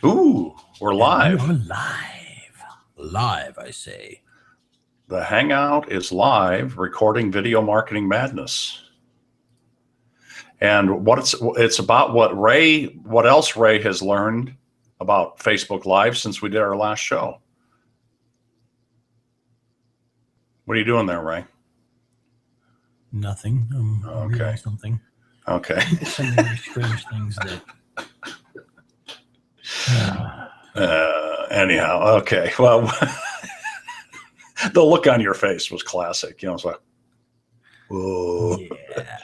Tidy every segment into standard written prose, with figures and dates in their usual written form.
Ooh, we're And we live. are live. Live, I say. The Hangout is live, recording Video Marketing Madness. And it's about what else Ray has learned about Facebook Live since we did our last show. What are you doing there, Ray? Nothing. I'm Okay. reading something. Okay. Sending me strange things that. Anyhow, okay. Well, the look on your face was classic. It's like, whoa. Yeah.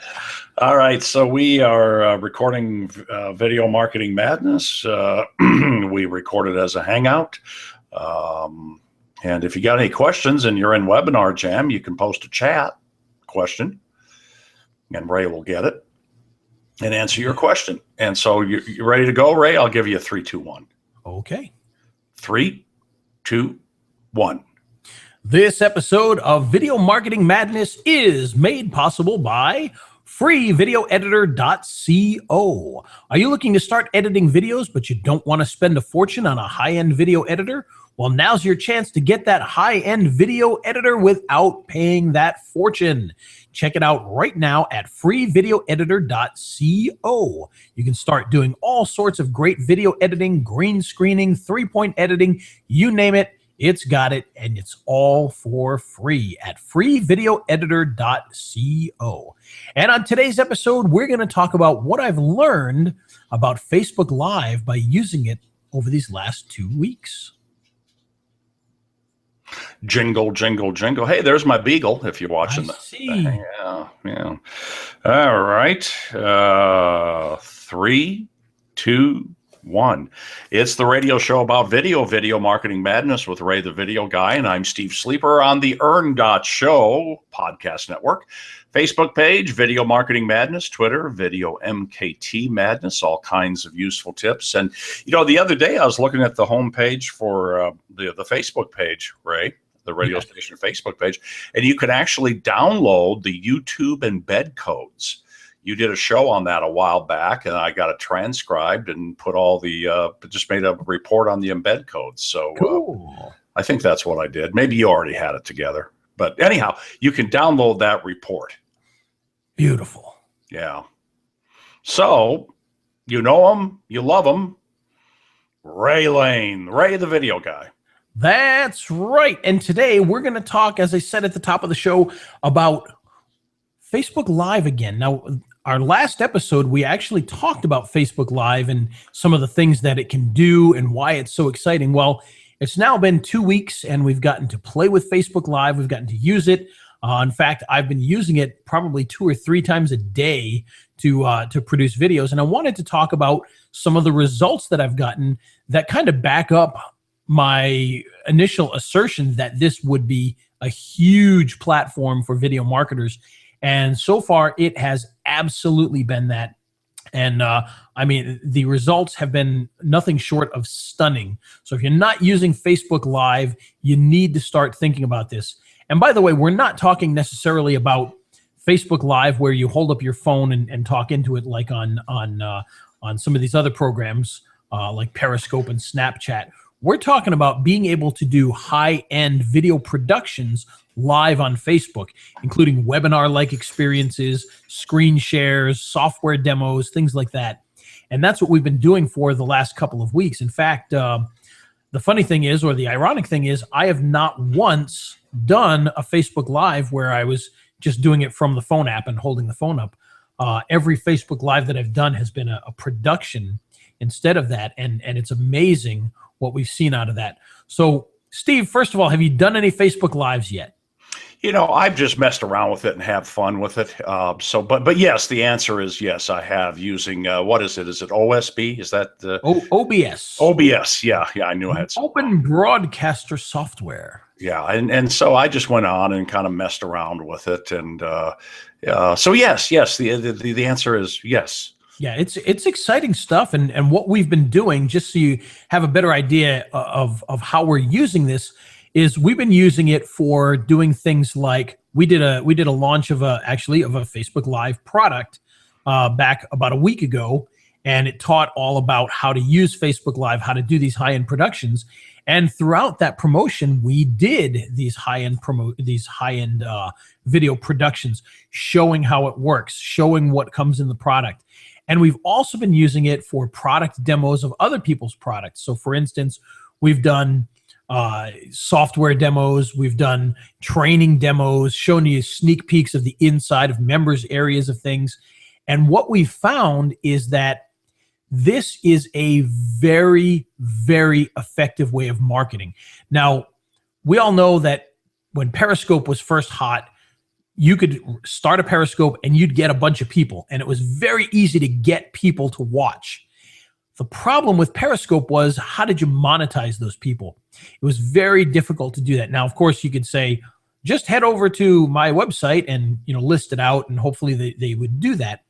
All right, so we are recording Video Marketing Madness. We record it as a Hangout. And if you got any questions and you're in Webinar Jam, you can post a chat question, and Ray will get it and answer your question. And so you ready to go, Ray? I'll give you a 3, 2, 1. Okay. 3, 2, 1. This episode of Video Marketing Madness is made possible by freevideoeditor.co. Are you looking to start editing videos, but you don't want to spend a fortune on a high-end video editor? Well, now's your chance to get that high-end video editor without paying that fortune. Check it out right now at freevideoeditor.co. You can start doing all sorts of great video editing, green screening, three-point editing, you name it. It's got it, and it's all for free at freevideoeditor.co. And on today's episode, we're going to talk about what I've learned about Facebook Live by using it over these last 2 weeks. Jingle, jingle, jingle. Hey, there's my beagle if you're watching. Yeah. All right. 3, 2, 1. It's the radio show about Video Marketing Madness with Ray the Video Guy, and I'm Steve Sleeper on the Show podcast network. Facebook page, Video Marketing Madness. Twitter, Video MKT Madness. All kinds of useful tips. And, the other day I was looking at the homepage for the Facebook page, Ray, the radio station Facebook page, and you can actually download the YouTube embed codes. You did a show on that a while back, and I got it transcribed and put all just made a report on the embed codes. So cool. I think that's what I did. Maybe you already had it together. But anyhow, you can download that report. Beautiful. Yeah. So, you know him, you love him. Ray Lane, Ray the Video Guy. That's right. And today we're going to talk, as I said at the top of the show, about Facebook Live again. Now, our last episode, we actually talked about Facebook Live and some of the things that it can do and why it's so exciting. Well, it's now been 2 weeks, and we've gotten to play with Facebook Live. We've gotten to use it. In fact, I've been using it probably 2 or 3 times a day to produce videos. And I wanted to talk about some of the results that I've gotten that kind of back up my initial assertion that this would be a huge platform for video marketers. And so far, it has absolutely been that. And the results have been nothing short of stunning. So if you're not using Facebook Live, you need to start thinking about this. And by the way, we're not talking necessarily about Facebook Live where you hold up your phone and talk into it like on some of these other programs like Periscope and Snapchat. We're talking about being able to do high-end video productions live on Facebook, including webinar-like experiences, screen shares, software demos, things like that. And that's what we've been doing for the last couple of weeks. In fact, the funny thing is, or the ironic thing is, I have not once done a Facebook Live where I was just doing it from the phone app and holding the phone up. Every Facebook Live that I've done has been a production instead of that, and it's amazing what we've seen out of that. So, Steve, first of all, have you done any Facebook Lives yet? I've just messed around with it and have fun with it. But yes, the answer is yes, I have using, what is it? Is it OSB? Is that the OBS? OBS, yeah, I knew I had some. Open Broadcaster Software. Yeah, and so I just went on and kind of messed around with it. And so yes, the answer is yes. Yeah, it's exciting stuff, and what we've been doing, just so you have a better idea of how we're using this, is we've been using it for doing things like we did a launch of a Facebook Live product back about a week ago, and it taught all about how to use Facebook Live, how to do these high-end productions. And throughout that promotion, we did these high-end video productions, showing how it works, showing what comes in the product. And we've also been using it for product demos of other people's products. So for instance, we've done software demos, we've done training demos, showing you sneak peeks of the inside of members' areas of things. And what we found is that this is a very, very effective way of marketing. Now, we all know that when Periscope was first hot, you could start a Periscope and you'd get a bunch of people, and it was very easy to get people to watch. The problem with Periscope was, how did you monetize those people? It was very difficult to do that. Now, of course, you could say, just head over to my website and list it out, and hopefully they would do that.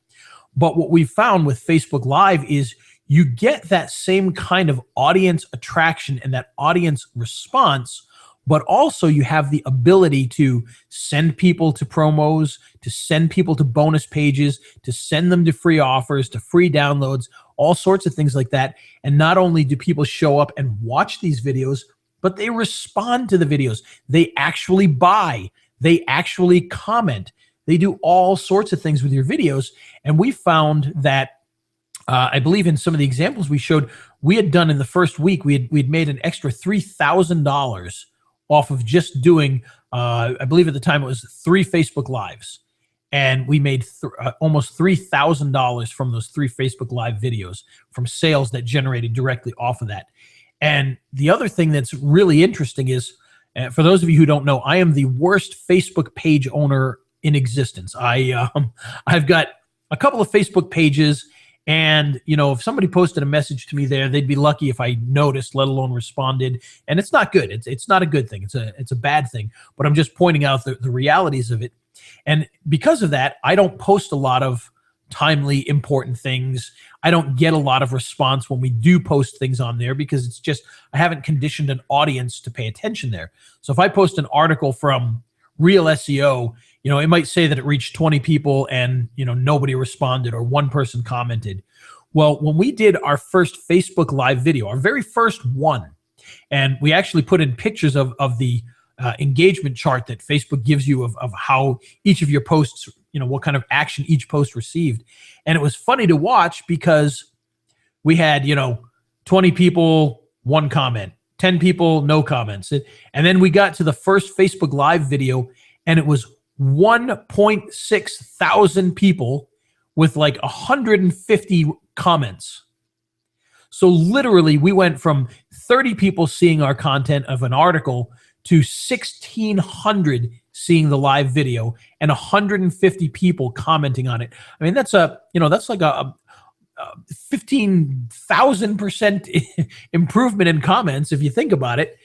But what we found with Facebook Live is you get that same kind of audience attraction and that audience response, but also you have the ability to send people to promos, to send people to bonus pages, to send them to free offers, to free downloads, all sorts of things like that. And not only do people show up and watch these videos, but they respond to the videos. They actually buy. They actually comment. They do all sorts of things with your videos. And we found that, I believe in some of the examples we showed, we had done in the first week, we'd made an extra $3,000 off of just doing, I believe at the time it was 3 Facebook Lives. And we made almost $3,000 from those 3 Facebook Live videos from sales that generated directly off of that. And the other thing that's really interesting is, for those of you who don't know, I am the worst Facebook page owner in existence. I've got a couple of Facebook pages, and if somebody posted a message to me there, they'd be lucky if I noticed, let alone responded. And it's not good. It's not a good thing. It's a bad thing. But I'm just pointing out the realities of it. And because of that, I don't post a lot of timely, important things. I don't get a lot of response when we do post things on there, because it's just, I haven't conditioned an audience to pay attention there. So if I post an article from Real SEO, it might say that it reached 20 people and, nobody responded or one person commented. Well, when we did our first Facebook Live video, our very first one, and we actually put in pictures of the engagement chart that Facebook gives you of how each of your posts, what kind of action each post received. And it was funny to watch because we had, 20 people, 1 comment, 10 people, no comments. And then we got to the first Facebook Live video, and it was 1.6 thousand people with like 150 comments. So literally we went from 30 people seeing our content of an article to 1,600 seeing the live video and 150 people commenting on it. I mean, that's like a 15,000% improvement in comments if you think about it.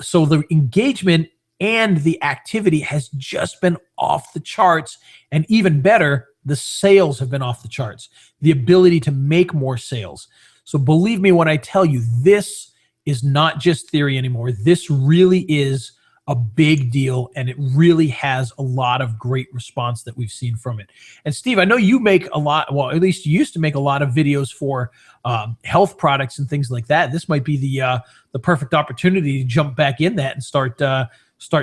So the engagement and the activity has just been off the charts. And even better, the sales have been off the charts. The ability to make more sales. So believe me when I tell you, this is not just theory anymore. This really is a big deal, and it really has a lot of great response that we've seen from it. And Steve, I know you make a lot, well, at least you used to make a lot of videos for health products and things like that. This might be the perfect opportunity to jump back in that and start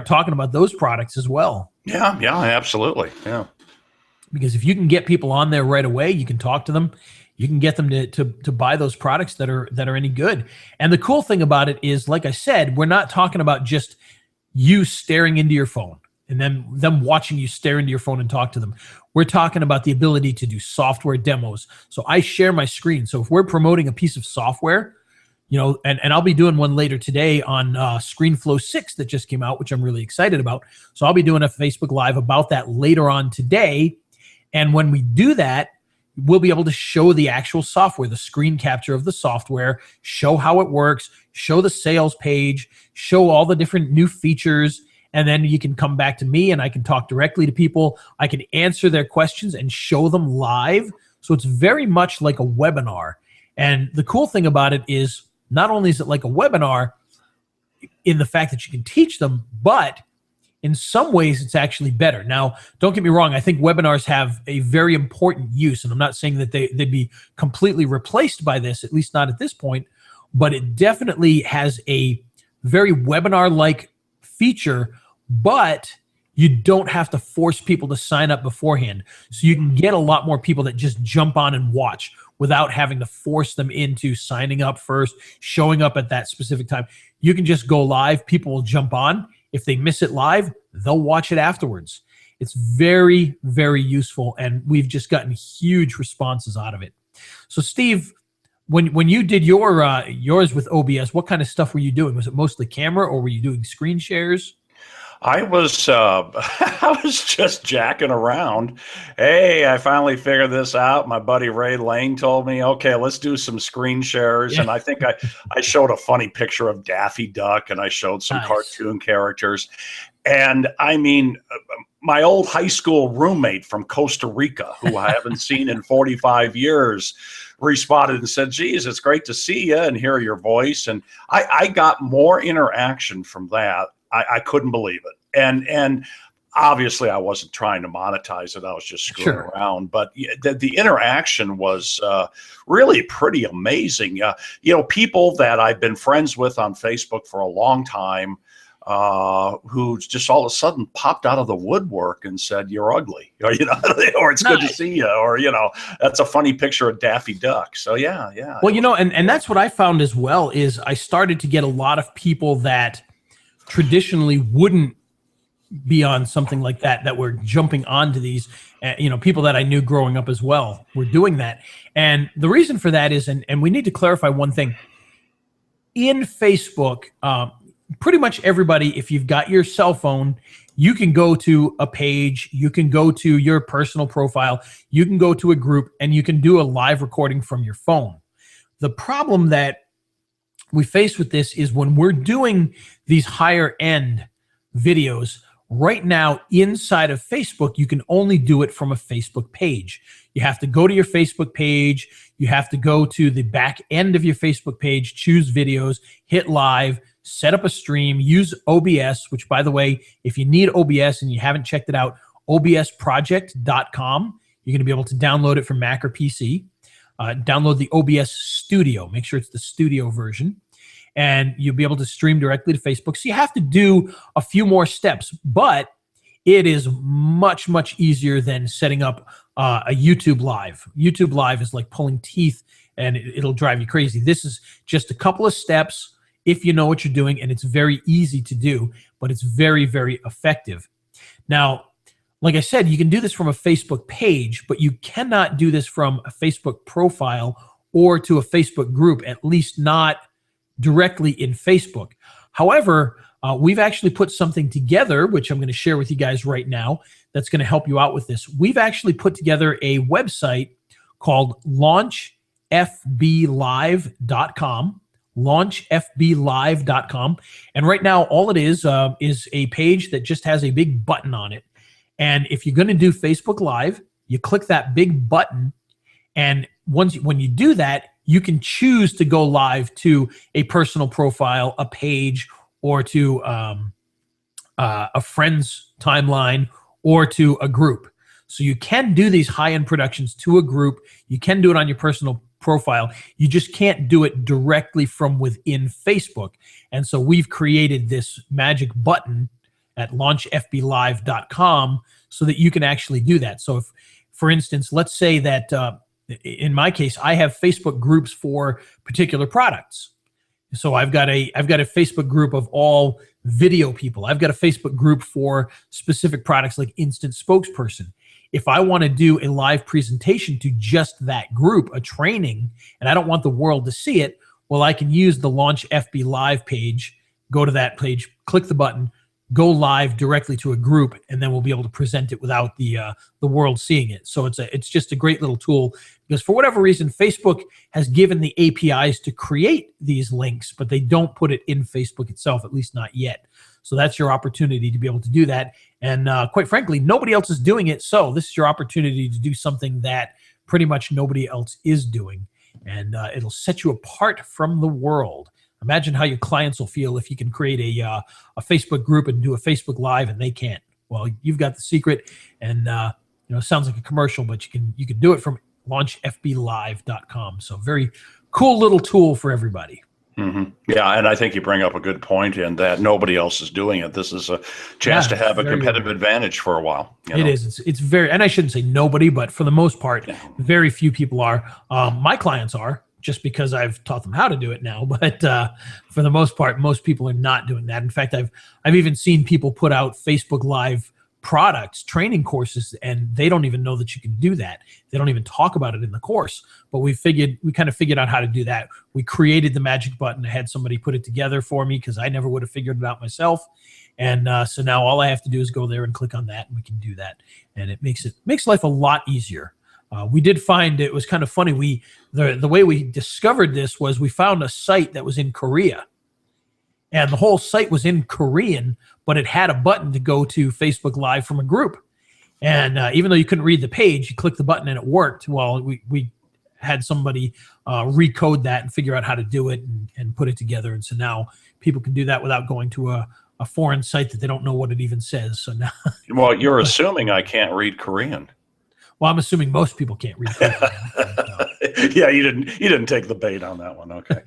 talking about those products as well. Yeah, absolutely. Yeah. Because if you can get people on there right away, you can talk to them. You can get them to buy those products that are any good. And the cool thing about it is, like I said, we're not talking about just you staring into your phone and then them watching you stare into your phone and talk to them. We're talking about the ability to do software demos. So I share my screen. So if we're promoting a piece of software, and I'll be doing one later today on ScreenFlow 6 that just came out, which I'm really excited about. So I'll be doing a Facebook Live about that later on today. And when we do that, we'll be able to show the actual software, the screen capture of the software, show how it works, show the sales page, show all the different new features, and then you can come back to me and I can talk directly to people. I can answer their questions and show them live. So it's very much like a webinar. And the cool thing about it is, not only is it like a webinar in the fact that you can teach them, but in some ways it's actually better. Now, don't get me wrong. I think webinars have a very important use, and I'm not saying that they'd be completely replaced by this, at least not at this point, but it definitely has a very webinar-like feature, but you don't have to force people to sign up beforehand. So you can get a lot more people that just jump on and watch without having to force them into signing up first, showing up at that specific time. You can just go live. People will jump on. If they miss it live, they'll watch it afterwards. It's very, very useful, and we've just gotten huge responses out of it. So Steve, when you did yours with OBS, what kind of stuff were you doing? Was it mostly camera, or were you doing screen shares? I was I was just jacking around. Hey, I finally figured this out. My buddy Ray Lane told me, okay, let's do some screen shares. Yeah. And I think I showed a funny picture of Daffy Duck, and I showed some cartoon characters. And I mean, my old high school roommate from Costa Rica, who I haven't seen in 45 years, responded and said, geez, it's great to see you and hear your voice. And I got more interaction from that. I couldn't believe it. And obviously I wasn't trying to monetize it. I was just screwing around. But the interaction was really pretty amazing. People that I've been friends with on Facebook for a long time, who just all of a sudden popped out of the woodwork and said, you're ugly, or, or it's good to see you, or, that's a funny picture of Daffy Duck. So yeah. Well, and that's what I found as well, is I started to get a lot of people that traditionally wouldn't be on something like that were jumping onto these, people that I knew growing up as well were doing that. And the reason for that is, and we need to clarify one thing, in Facebook, pretty much everybody, if you've got your cell phone, you can go to a page, you can go to your personal profile, you can go to a group, and you can do a live recording from your phone. The problem that we face with this is when we're doing these higher end videos right now inside of Facebook, you can only do it from a Facebook page. You have to go to your Facebook page. You have to go to the back end of your Facebook page, choose videos, hit live, set up a stream, use OBS, which, by the way, if you need OBS and you haven't checked it out, obsproject.com. You're going to be able to download it from Mac or PC. Download the OBS Studio. Make sure it's the Studio version. And you'll be able to stream directly to Facebook. So you have to do a few more steps, but it is much, much easier than setting up a YouTube Live. YouTube Live is like pulling teeth, and it'll drive you crazy. This is just a couple of steps if you know what you're doing, and it's very easy to do, but it's very, very effective. Now, like I said, you can do this from a Facebook page, but you cannot do this from a Facebook profile or to a Facebook group, at least not directly in Facebook. However, we've actually put something together, which I'm going to share with you guys right now, that's going to help you out with this. We've actually put together a website called launchfblive.com, launchfblive.com. And right now, all it is a page that just has a big button on it. And if you're going to do Facebook Live, you click that big button, and when you do that, you can choose to go live to a personal profile, a page, or to a friend's timeline, or to a group. So you can do these high-end productions to a group. You can do it on your personal profile. You just can't do it directly from within Facebook. And so we've created this magic button at launchfblive.com so that you can actually do that. So if, for instance, let's say that in my case, I have Facebook groups for particular products. So I've got a Facebook group of all video people. I've got a Facebook group for specific products like Instant Spokesperson. If I want to do a live presentation to just that group, a training, and I don't want the world to see it, well, I can use the Launch FB Live page, go to that page, click the button, go live directly to a group, and then we'll be able to present it without the world seeing it. So it's just a great little tool, because for whatever reason, Facebook has given the APIs to create these links, but they don't put it in Facebook itself, at least not yet. So that's your opportunity to be able to do that. And quite frankly, nobody else is doing it. So this is your opportunity to do something that pretty much nobody else is doing. And it'll set you apart from the world. Imagine how your clients will feel if you can create a Facebook group and do a Facebook Live and they can't. Well, you've got the secret, and it sounds like a commercial, but you can do it from launchfblive.com. So very cool little tool for everybody. Mm-hmm. Yeah, and I think you bring up a good point in that nobody else is doing it. This is a chance to have a competitive advantage for a while. It is. It's very, and I shouldn't say nobody, but for the most part, very few people are. My clients are, just because I've taught them how to do it now. But for the most part, most people are not doing that. In fact, I've even seen people put out Facebook Live products, training courses, and they don't even know that you can do that. They don't even talk about it in the course. But we kind of figured out how to do that. We created the magic button. I had somebody put it together for me because I never would have figured it out myself. And so now all I have to do is go there and click on that, and we can do that. And it makes life a lot easier. We did find it was kind of funny. The way we discovered this was we found a site that was in Korea, and the whole site was in Korean, but it had a button to go to Facebook Live from a group. And even though you couldn't read the page, you clicked the button and it worked. Well, we had somebody recode that and figure out how to do it and put it together. And so now people can do that without going to a foreign site that they don't know what it even says. So now, well, you're assuming I can't read Korean. Well, I'm assuming most people can't read Korean. Yeah, you didn't take the bait on that one. Okay.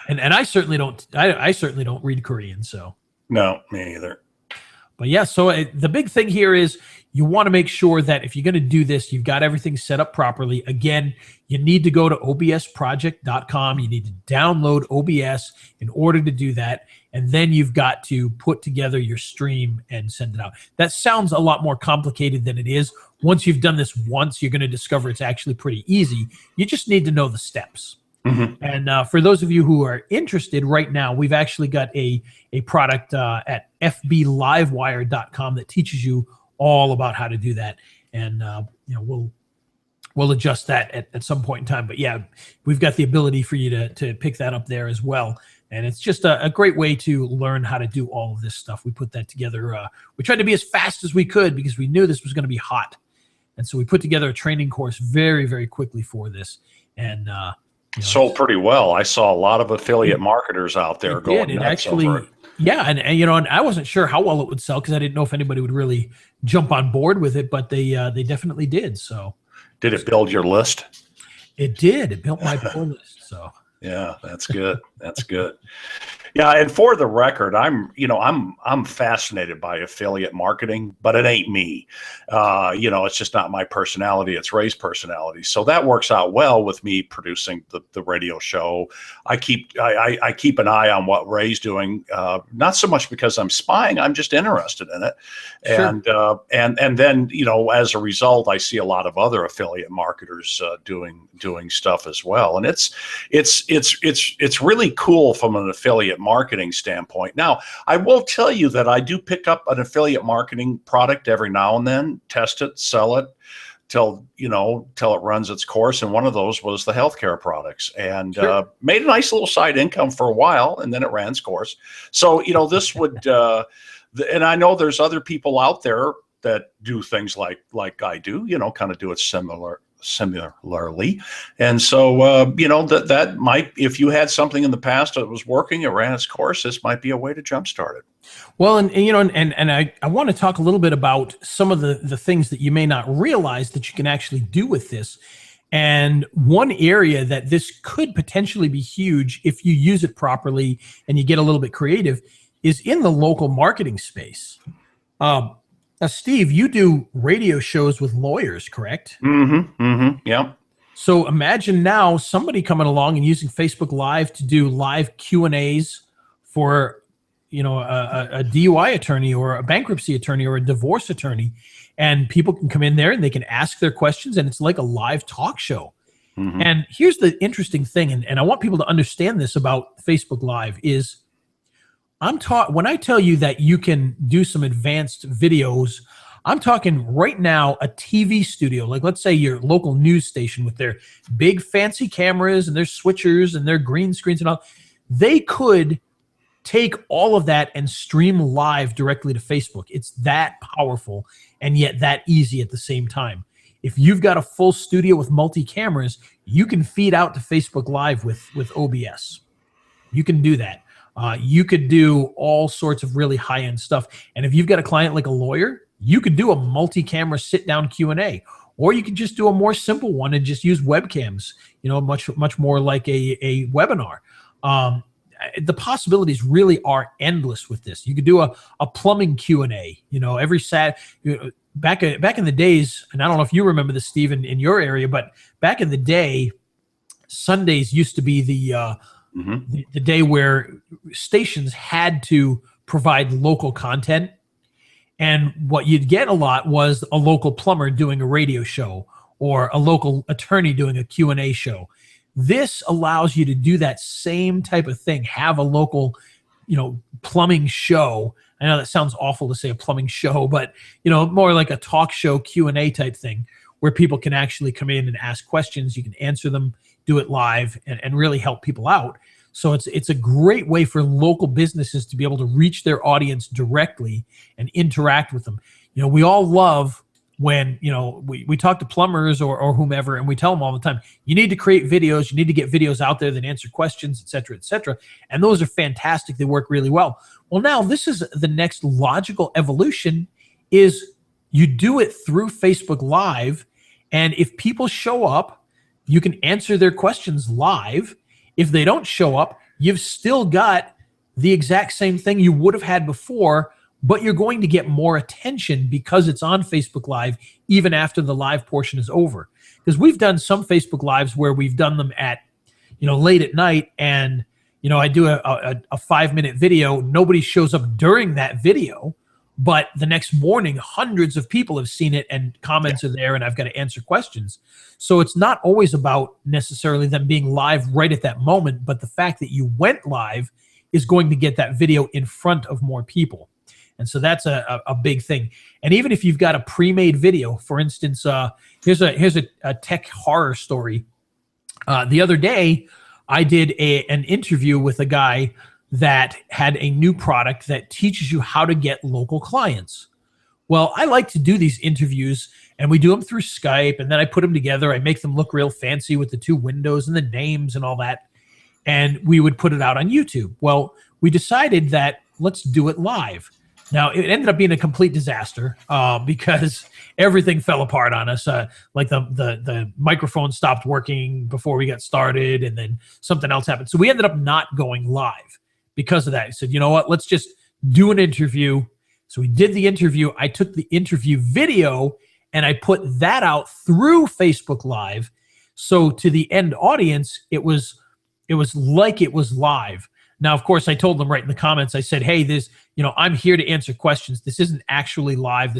And I certainly don't. I certainly don't read Korean. So no, me either. But yeah, so the big thing here is you want to make sure that if you're going to do this, you've got everything set up properly. Again, you need to go to obsproject.com. You need to download OBS in order to do that. And then you've got to put together your stream and send it out. That sounds a lot more complicated than it is. Once you've done this once, you're going to discover it's actually pretty easy. You just need to know the steps. Mm-hmm. And for those of you who are interested right now, we've actually got a product at fblivewire.com that teaches you all about how to do that. And we'll adjust that at some point in time. But yeah, we've got the ability for you to pick that up there as well. And it's just a great way to learn how to do all of this stuff. We put that together. We tried to be as fast as we could because we knew this was going to be hot. And so we put together a training course very, very quickly for this. And sold pretty well. I saw a lot of affiliate marketers out there going nuts over it. Yeah, and I wasn't sure how well it would sell because I didn't know if anybody would really jump on board with it, but they definitely did. So, did it build your list? It did. It built my pull list. So, yeah, that's good. That's good. Yeah, and for the record, I'm fascinated by affiliate marketing, but it ain't me. It's just not my personality. It's Ray's personality. So that works out well with me producing the radio show. I keep an eye on what Ray's doing, not so much because I'm spying. I'm just interested in it. Sure. And then, as a result, I see a lot of other affiliate marketers doing stuff as well. And it's really cool from an affiliate marketing standpoint. Now, I will tell you that I do pick up an affiliate marketing product every now and then, test it, sell it till it runs its course. And one of those was the healthcare products, and made a nice little side income for a while, and then it ran its course. So, this would, and I know there's other people out there that do things like I do, kind of do it similarly. And so, that might, if you had something in the past that was working, it ran its course, this might be a way to jumpstart it. Well, and I want to talk a little bit about some of the things that you may not realize that you can actually do with this. And one area that this could potentially be huge if you use it properly and you get a little bit creative is in the local marketing space. Now, Steve, you do radio shows with lawyers, correct? Mm-hmm. Mm-hmm. Yeah. So imagine now somebody coming along and using Facebook Live to do live Q&As for, a DUI attorney or a bankruptcy attorney or a divorce attorney, and people can come in there and they can ask their questions, and it's like a live talk show. Mm-hmm. And here's the interesting thing, and I want people to understand this about Facebook Live is when I tell you that you can do some advanced videos, I'm talking right now a TV studio, like let's say your local news station with their big fancy cameras and their switchers and their green screens and all. They could take all of that and stream live directly to Facebook. It's that powerful and yet that easy at the same time. If you've got a full studio with multi-cameras, you can feed out to Facebook Live with OBS. You can do that. You could do all sorts of really high-end stuff. And if you've got a client like a lawyer, you could do a multi-camera sit-down Q&A, or you could just do a more simple one and just use webcams, much more like a webinar. The possibilities really are endless with this. You could do a plumbing Q&A, every back in the days, and I don't know if you remember this, Steve, in your area, but back in the day, Sundays used to be the day where stations had to provide local content. And what you'd get a lot was a local plumber doing a radio show or a local attorney doing a Q&A show. This allows you to do that same type of thing, have a local, plumbing show. I know that sounds awful to say a plumbing show, but, more like a talk show Q&A type thing where people can actually come in and ask questions. You can answer them, do it live, and really help people out. So it's a great way for local businesses to be able to reach their audience directly and interact with them. We all love when, we talk to plumbers or whomever, and we tell them all the time, you need to create videos, you need to get videos out there that answer questions, et cetera, et cetera. And those are fantastic. They work really well. Well, now this is the next logical evolution is you do it through Facebook Live. And if people show up, you can answer their questions live. If they don't show up, you've still got the exact same thing you would have had before, but you're going to get more attention because it's on Facebook Live even after the live portion is over. Because we've done some Facebook Lives where we've done them at, late at night, and, I do a 5-minute video. Nobody shows up during that video, but the next morning, hundreds of people have seen it and comments are there, and I've got to answer questions. So it's not always about necessarily them being live right at that moment, but the fact that you went live is going to get that video in front of more people. And so that's a big thing. And even if you've got a pre-made video, for instance, here's a tech horror story. The other day, I did an interview with a guy that had a new product that teaches you how to get local clients. Well, I like to do these interviews, and we do them through Skype, and then I put them together. I make them look real fancy with the 2 windows and the names and all that, and we would put it out on YouTube. Well, we decided that let's do it live. Now, it ended up being a complete disaster because everything fell apart on us. Like the microphone stopped working before we got started, and then something else happened. So we ended up not going live because of that. I said, you know what, let's just do an interview. So we did the interview. I took the interview video and I put that out through Facebook Live. So to the end audience, it was like it was live. Now, of course, I told them right in the comments, I said, hey, I'm here to answer questions. This isn't actually live.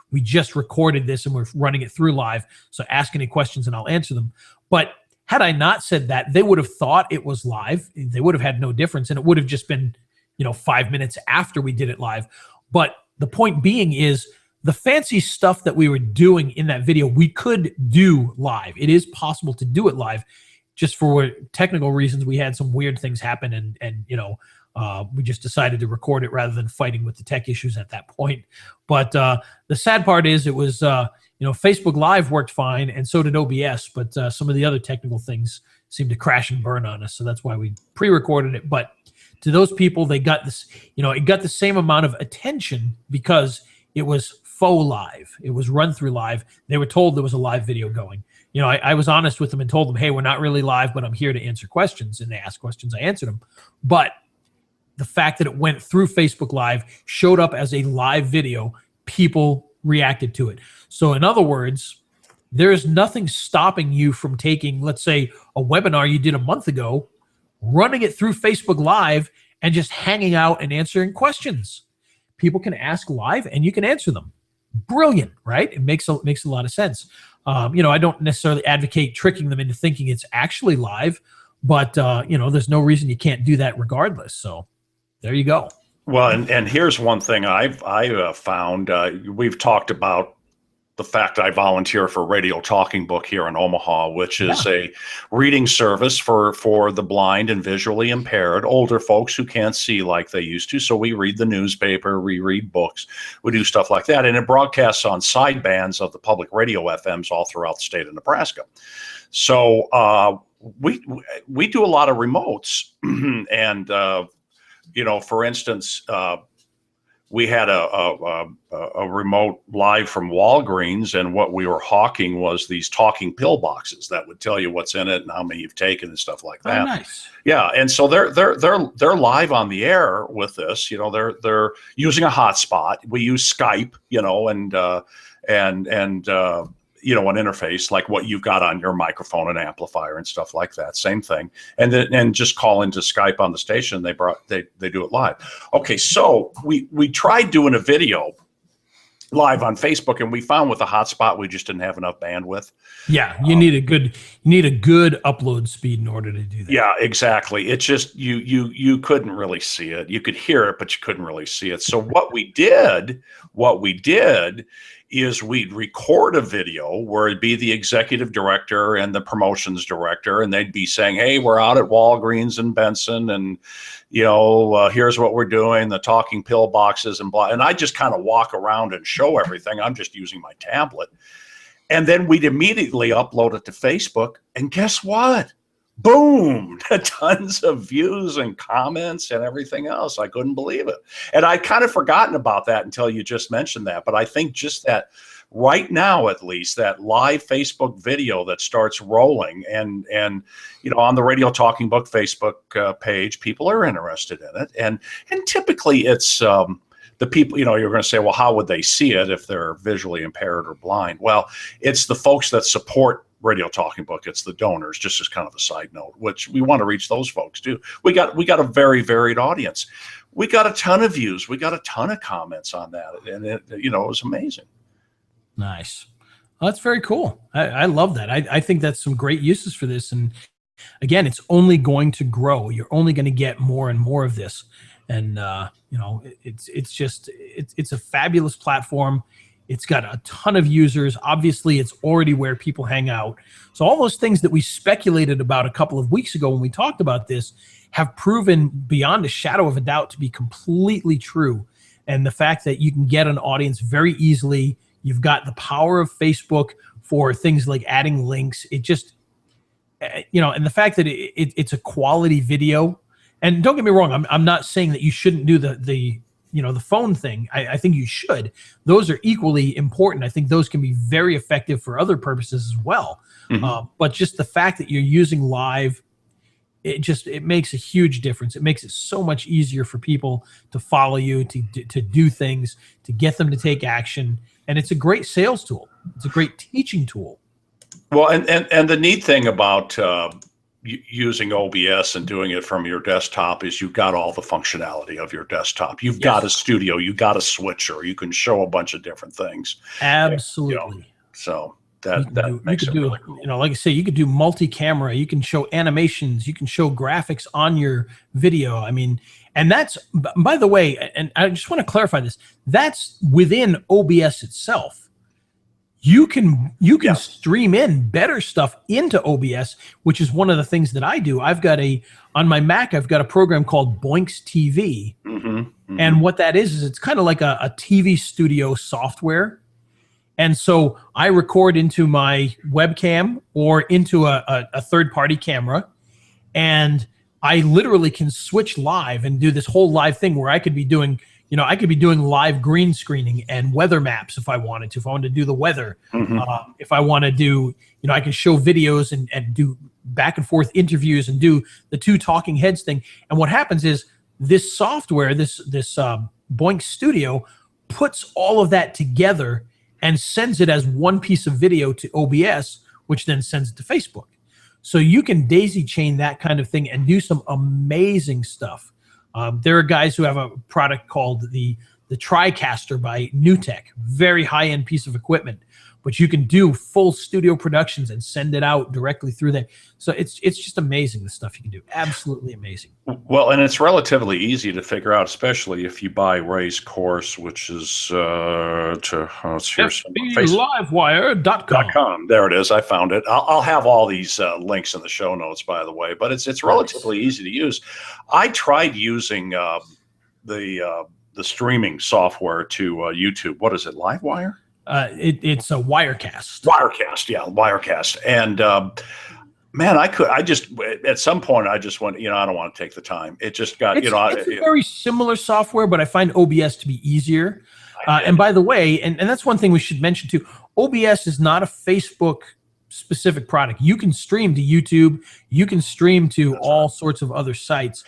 We just recorded this and we're running it through live. So ask any questions and I'll answer them. But had I not said that, they would have thought it was live. They would have had no difference. And it would have just been, 5 minutes after we did it live. But the point being is the fancy stuff that we were doing in that video, we could do live. It is possible to do it live. Just for technical reasons, we had some weird things happen, and we just decided to record it rather than fighting with the tech issues at that point. But the sad part is it was, Facebook Live worked fine, and so did OBS, but some of the other technical things seemed to crash and burn on us, so that's why we pre-recorded it. But to those people, they got this, it got the same amount of attention because it was faux live. It was run through live. They were told there was a live video going. I was honest with them and told them, hey, we're not really live, but I'm here to answer questions. And they asked questions, I answered them. But the fact that it went through Facebook Live, showed up as a live video, people reacted to it. So in other words, there is nothing stopping you from taking, let's say, a webinar you did a month ago, running it through Facebook Live, and just hanging out and answering questions. People can ask live and you can answer them. Brilliant, right? It makes a lot of sense. I don't necessarily advocate tricking them into thinking it's actually live, but there's no reason you can't do that regardless. So there you go. Well, and here's one thing I've found. We've talked about the fact I volunteer for Radio Talking Book here in Omaha, which is a reading service for the blind and visually impaired, older folks who can't see like they used to. So we read the newspaper, we read books, we do stuff like that. And it broadcasts on sidebands of the public radio FMs all throughout the state of Nebraska. So we do a lot of remotes, and for instance, we had a remote live from Walgreens, and what we were hawking was these talking pill boxes that would tell you what's in it and how many you've taken and stuff like that. Oh, nice. Yeah, and so they're live on the air with this. They're using a hotspot. We use Skype, and an interface like what you've got on your microphone and amplifier and stuff like that. Same thing. And just call into Skype on the station. They do it live. Okay, so we tried doing a video live on Facebook, and we found with the hotspot we just didn't have enough bandwidth. Yeah, you need a good upload speed in order to do that. Yeah, exactly. It's just you couldn't really see it. You could hear it, but you couldn't really see it. So what we did is we'd record a video where it'd be the executive director and the promotions director, and they'd be saying, "Hey, we're out at Walgreens in Benson, and here's what we're doing, the talking pill boxes and blah." And I just kind of walk around and show everything. I'm just using my tablet. And then we'd immediately upload it to Facebook. And guess what? Boom, tons of views and comments and everything else. I couldn't believe it. And I'd kind of forgotten about that until you just mentioned that. But I think just that right now, at least, that live Facebook video that starts rolling and on the Radio Talking Book Facebook page, people are interested in it. And typically it's the people, you're going to say, well, how would they see it if they're visually impaired or blind? Well, it's the folks that support Radio Talking Book. It's the donors, just as kind of a side note, which we want to reach those folks too. We got a very varied audience. We got a ton of views. We got a ton of comments on that. And it was amazing. Nice. Well, that's very cool. I love that. I think that's some great uses for this. And again, it's only going to grow. You're only going to get more and more of this. And, it's a fabulous platform. It's got a ton of users. Obviously, it's already where people hang out. So all those things that we speculated about a couple of weeks ago when we talked about this have proven beyond a shadow of a doubt to be completely true. And the fact that you can get an audience very easily, you've got the power of Facebook for things like adding links. It just, and the fact that it's a quality video. And don't get me wrong, I'm not saying that you shouldn't do the phone thing. I think you should. Those are equally important. I think those can be very effective for other purposes as well. Mm-hmm. But just the fact that you're using live, it makes a huge difference. It makes it so much easier for people to follow you, to do things, to get them to take action. And it's a great sales tool. It's a great teaching tool. Well, and the neat thing about using OBS and doing it from your desktop is you've got all the functionality of your desktop. You've got a studio, you've got a switcher, you can show a bunch of different things. Absolutely. So that makes it really cool. Like I say, you could do multi-camera, you can show animations, you can show graphics on your video. I mean, and that's, by the way, and I just want to clarify this, that's within OBS itself. You can stream in better stuff into OBS, which is one of the things that I do. On my Mac, I've got a program called Boinks TV. Mm-hmm, mm-hmm. And what that is it's kind of like a TV studio software. And so I record into my webcam or into a third-party camera, and I literally can switch live and do this whole live thing where I could be doing live green screening and weather maps if I wanted to. If I wanted to do the weather, mm-hmm. If I want to do, I can show videos and do back and forth interviews and do the two talking heads thing. And what happens is this software, this Boinks Studio, puts all of that together and sends it as one piece of video to OBS, which then sends it to Facebook. So you can daisy chain that kind of thing and do some amazing stuff. There are guys who have a product called the TriCaster by NewTek, very high-end piece of equipment, but you can do full studio productions and send it out directly through there. So it's just amazing, the stuff you can do. Absolutely amazing. Well, and it's relatively easy to figure out, especially if you buy Ray's course, which is FBLivewire.com. There it is. I found it. I'll have all these links in the show notes, by the way, but it's relatively easy to use. I tried using the streaming software to YouTube. What is it, Livewire? It's a Wirecast. Wirecast, yeah, Wirecast. And man, I just at some point I just went, I don't want to take the time. It just got, It's a very similar software, but I find OBS to be easier. And by the way, and that's one thing we should mention too, OBS is not a Facebook specific product. You can stream to YouTube. You can stream to all sorts of other sites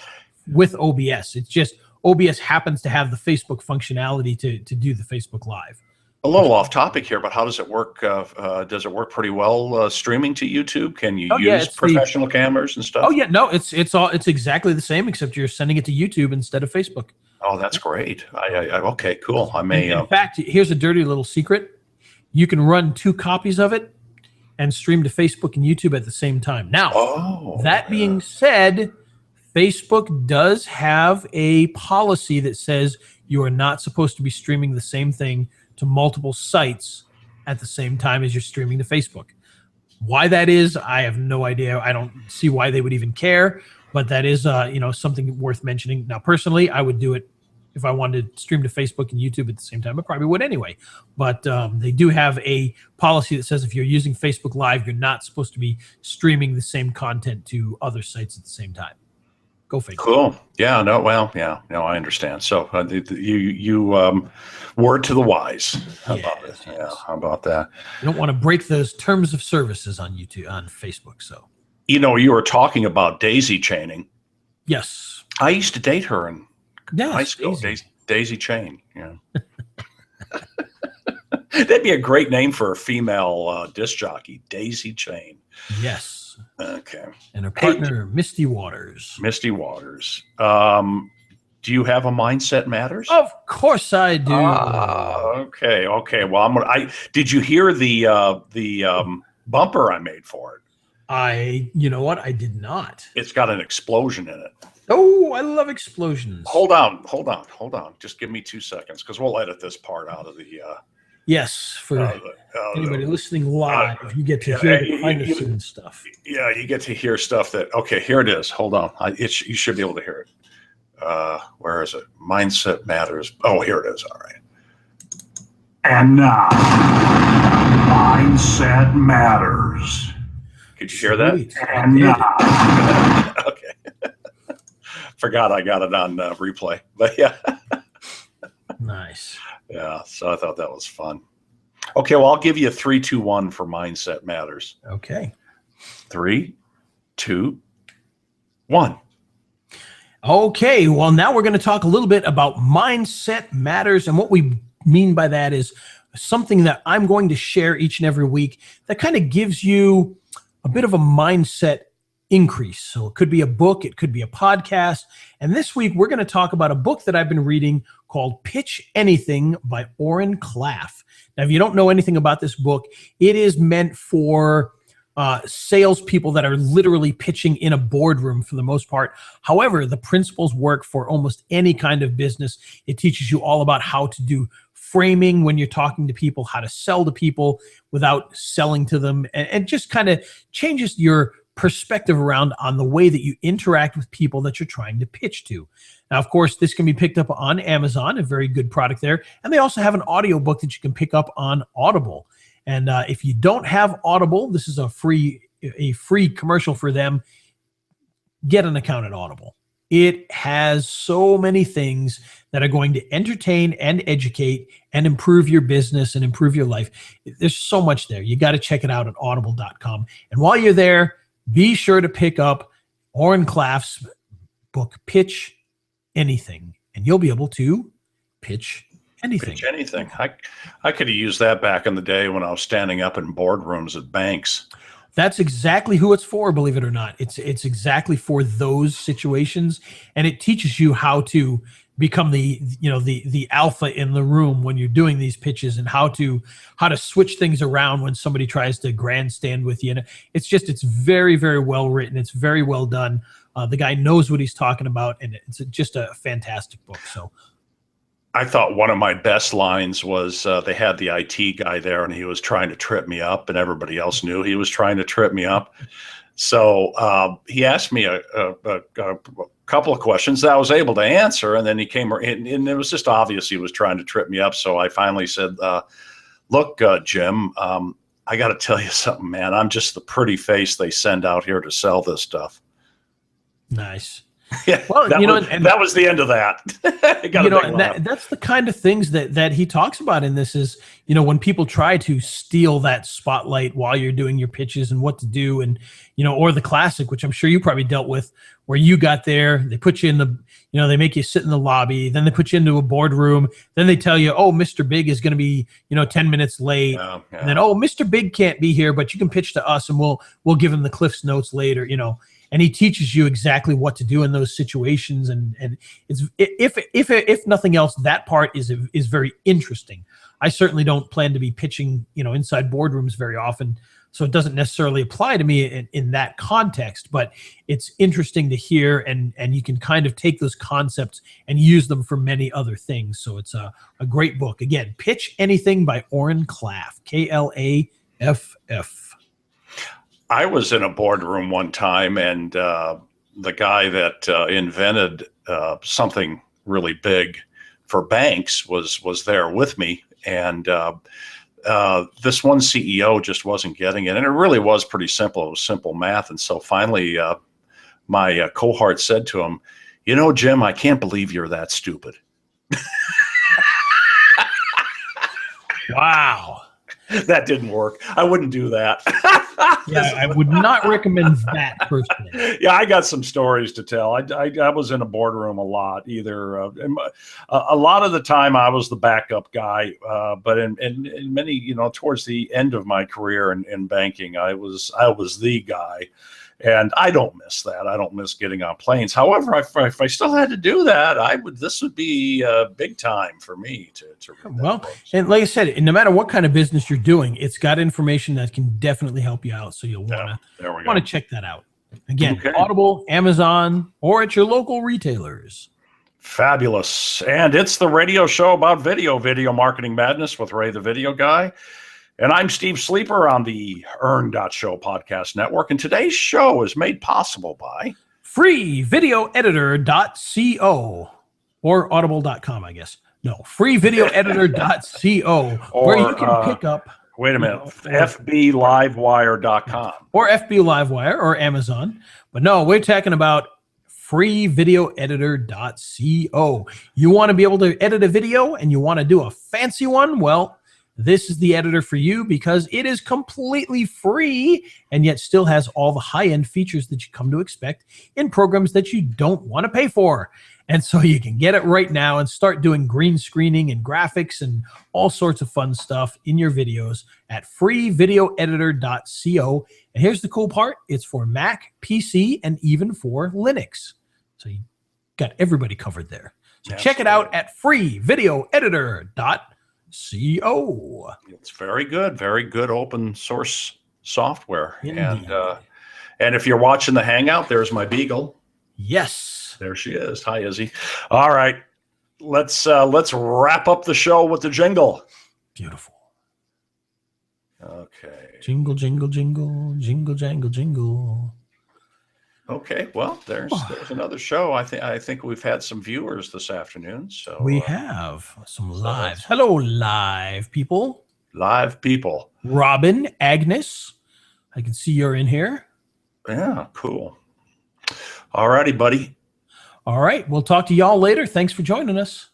with OBS. It's just OBS happens to have the Facebook functionality to do the Facebook Live. A little off topic here, but how does it work? Does it work pretty well streaming to YouTube? Can you use professional cameras and stuff? Oh yeah, no, it's exactly the same, except you're sending it to YouTube instead of Facebook. Oh, that's great. Okay, cool. I may. In fact, here's a dirty little secret: you can run 2 copies of it and stream to Facebook and YouTube at the same time. Now, that being said, Facebook does have a policy that says you are not supposed to be streaming the same thing to multiple sites at the same time as you're streaming to Facebook. Why that is, I have no idea. I don't see why they would even care, but that is something worth mentioning. Now, personally, I would do it if I wanted to stream to Facebook and YouTube at the same time. I probably would anyway. But they do have a policy that says if you're using Facebook Live, you're not supposed to be streaming the same content to other sites at the same time. Go figure. Cool. Yeah. No. Well. Yeah. No. I understand. So you word to the wise. How about this? Yeah. How about that? You don't want to break those terms of services on YouTube, on Facebook. So. You were talking about daisy chaining. Yes. I used to date her in high school. Daisy Chain. Yeah. That'd be a great name for a female disc jockey. Daisy Chain. Yes. Okay. And her partner, Misty Waters. Misty Waters. Do you have a Mindset Matters? Of course I do. Okay. Well, did you hear the bumper I made for it? You know what? I did not. It's got an explosion in it. Oh, I love explosions. Hold on. Just give me 2 seconds because we'll edit this part out of the. Yes, for anybody listening live, you get to hear the behind-the-scenes stuff. Yeah, you get to hear stuff that. Okay, here it is. Hold on, you should be able to hear it. Where is it? Mindset Matters. Oh, here it is. All right. And now, Mindset Matters. Could you hear that? And now. Okay. Forgot I got it on replay, but yeah. Nice. Yeah, so I thought that was fun. Okay, well, I'll give you a 3, 2, 1 for Mindset Matters. Okay. 3, 2, 1. Okay, well, now we're going to talk a little bit about Mindset Matters. And what we mean by that is something that I'm going to share each and every week that kind of gives you a bit of a mindset increase. So it could be a book, it could be a podcast. And this week we're going to talk about a book that I've been reading called Pitch Anything by Oren Klaff. Now, if you don't know anything about this book, it is meant for salespeople that are literally pitching in a boardroom for the most part. However, the principles work for almost any kind of business. It teaches you all about how to do framing when you're talking to people, how to sell to people without selling to them, and just kind of changes your perspective around on the way that you interact with people that you're trying to pitch to. Now, of course, this can be picked up on Amazon, a very good product there. And they also have an audiobook that you can pick up on Audible. And if you don't have Audible, this is a free commercial for them. Get an account at Audible. It has so many things that are going to entertain and educate and improve your business and improve your life. There's so much there. You got to check it out at audible.com. And while you're there, be sure to pick up Oren Klaff's book, Pitch Anything, and you'll be able to pitch anything. Pitch anything. I could have used that back in the day when I was standing up in boardrooms at banks. That's exactly who it's for, believe it or not. It's exactly for those situations, and it teaches you how to become the alpha in the room when you're doing these pitches, and how to switch things around when somebody tries to grandstand with you. And it's very, very well written. It's very well done. The guy knows what he's talking about, and it's just a fantastic book. So I thought one of my best lines was they had the IT guy there, and he was trying to trip me up, and everybody else knew he was trying to trip me up. So he asked me a couple of questions that I was able to answer, and then he came and it was just obvious he was trying to trip me up. So I finally said, Look, Jim, I got to tell you something, man. I'm just the pretty face they send out here to sell this stuff. Nice. Yeah, Well, that was the end of that. That's the kind of things that he talks about in this is, when people try to steal that spotlight while you're doing your pitches and what to do, and, or the classic, which I'm sure you probably dealt with, where you got there, they put you in the, they make you sit in the lobby, then they put you into a boardroom, then they tell you, oh, Mr. Big is going to be, 10 minutes late. Yeah. And then, oh, Mr. Big can't be here, but you can pitch to us and we'll give him the Cliff's Notes later, and he teaches you exactly what to do in those situations. And it's, if nothing else, that part is very interesting. I certainly don't plan to be pitching, inside boardrooms very often, so it doesn't necessarily apply to me in that context, but it's interesting to hear, and you can kind of take those concepts and use them for many other things. So it's a great book. Again, Pitch Anything by Oren Klaff, Klaff. I was in a boardroom one time, and the guy that invented something really big for banks was there with me, and this one CEO just wasn't getting it, and it really was pretty simple. It was simple math, and so finally, my cohort said to him, Jim, I can't believe you're that stupid. Wow. That didn't work. I wouldn't do that. Yeah, I would not recommend that personally. Yeah, I got some stories to tell. I was in a boardroom a lot. Either a lot of the time I was the backup guy, but in many, towards the end of my career in banking, I was the guy. And I don't miss that. I don't miss getting on planes. However, if I still had to do that, this would be big time for me to read that book. And like I said, no matter what kind of business you're doing, it's got information that can definitely help you out. So you'll want to check that out. Again, okay. Audible, Amazon, or at your local retailers. Fabulous. And it's the radio show about Video Marketing Madness with Ray the Video Guy. And I'm Steve Sleeper on the Earn.Show podcast network. And today's show is made possible by freevideoeditor.co or audible.com, I guess. No, freevideoeditor.co, where you can pick up. Wait a minute, fblivewire.com. Or FB Livewire or Amazon. But no, we're talking about freevideoeditor.co. You want to be able to edit a video and you want to do a fancy one? Well, this is the editor for you because it is completely free and yet still has all the high-end features that you come to expect in programs that you don't want to pay for. And so you can get it right now and start doing green screening and graphics and all sorts of fun stuff in your videos at freevideoeditor.co. And here's the cool part. It's for Mac, PC, and even for Linux. So you got everybody covered there. So check it out at freevideoeditor.co. It's very good open source software. Indeed. And if you're watching the Hangout, there's my beagle. Yes, there she is. Hi, Izzy. All right, let's wrap up the show with the jingle. Beautiful. Okay. Jingle, jingle, jingle, jingle, jangle, jingle. Okay, well, there's another show. I think we've had some viewers this afternoon. So we have some live. Hello, live people. Live people. Robin, Agnes, I can see you're in here. Yeah, cool. All righty, buddy. All right, we'll talk to y'all later. Thanks for joining us.